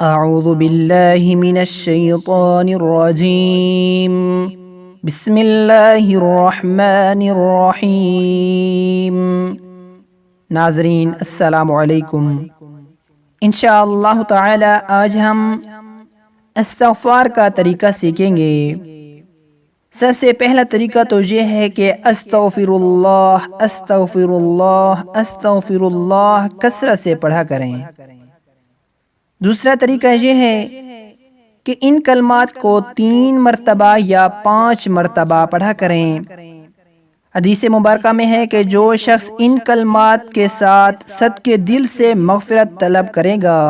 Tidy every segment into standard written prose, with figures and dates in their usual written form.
اعوذ باللہ من الشیطان الرجیم بسم اللہ الرحمن الرحیم۔ ناظرین السلام علیکم۔ انشاءاللہ تعالی آج ہم استغفار کا طریقہ سیکھیں گے۔ سب سے پہلا طریقہ تو یہ ہے کہ استغفر اللہ استغفر اللہ استغفر اللہ کثرت سے پڑھا کریں۔ دوسرا طریقہ یہ ہے کہ ان کلمات کو 3 مرتبہ یا 5 مرتبہ پڑھا کریں۔ حدیث مبارکہ میں ہے کہ جو شخص ان کلمات کے ساتھ صدقے دل سے مغفرت طلب کرے گا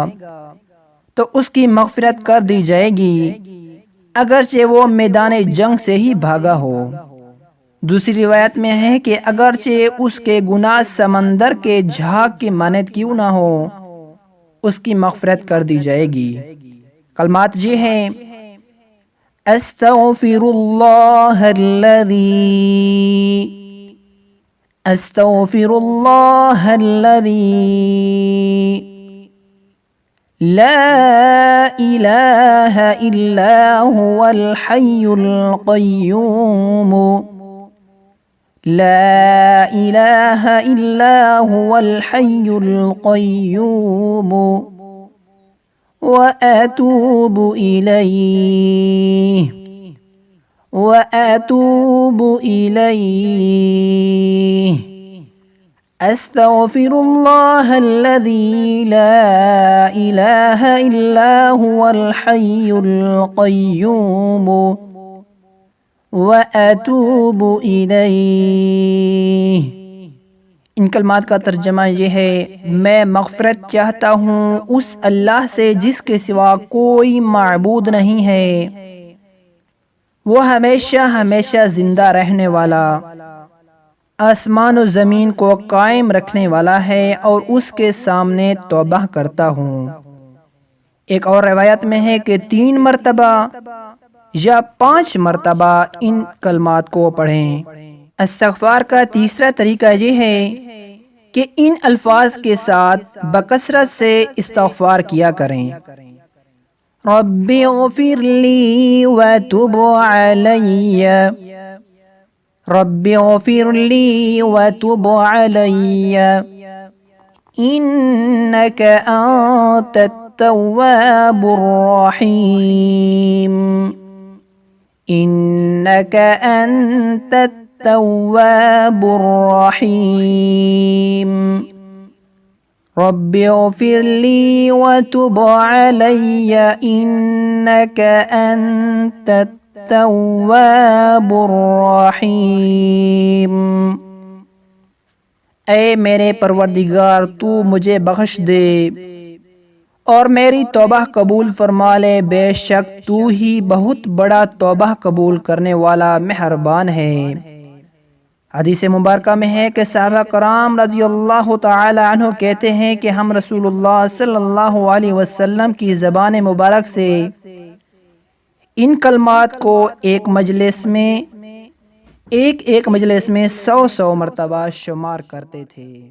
تو اس کی مغفرت کر دی جائے گی، اگرچہ وہ میدان جنگ سے ہی بھاگا ہو۔ دوسری روایت میں ہے کہ اگرچہ اس کے گناہ سمندر کے جھاگ کی مانند کیوں نہ ہو، اس کی مغفرت کر دی جائے گی۔ کلمات یہ ہیں: استغفر اللہ الذی لا الہ الا هو الحی القیوم لا الہ الا هو الحی القیوم واتوب الیہ استغفر اللہ الذی لا الہ الا هو الحی القیوم واتوب الیہ۔ ان کلمات کا ترجمہ یہ ہے: میں مغفرت چاہتا ہوں اس اللہ سے جس کے سوا کوئی معبود نہیں ہے، وہ ہمیشہ ہمیشہ زندہ رہنے والا، آسمان و زمین کو قائم رکھنے والا ہے، اور اس کے سامنے توبہ کرتا ہوں۔ ایک اور روایت میں ہے کہ 3 مرتبہ یا 5 مرتبہ ان کلمات کو پڑھیں۔ استغفار کا تیسرا طریقہ یہ ہے کہ ان الفاظ کے ساتھ بکثرت سے استغفار کیا کریں: رب اغفر لی وتب علی رب اغفر لی وتب علی انک انت التواب الرحیم انک انت التواب الرحیم رب اغفر لی وتب علی انک انت التواب الرحیم۔ اے میرے پروردگار، تو مجھے بخش دے اور میری توبہ قبول فرما لے، بے شک تو ہی بہت بڑا توبہ قبول کرنے والا مہربان ہے۔ حدیث مبارکہ میں ہے کہ صحابہ کرام رضی اللہ تعالی عنہ کہتے ہیں کہ ہم رسول اللہ صلی اللہ علیہ وسلم کی زبان مبارک سے ان کلمات کو ایک مجلس میں 100 مرتبہ شمار کرتے تھے۔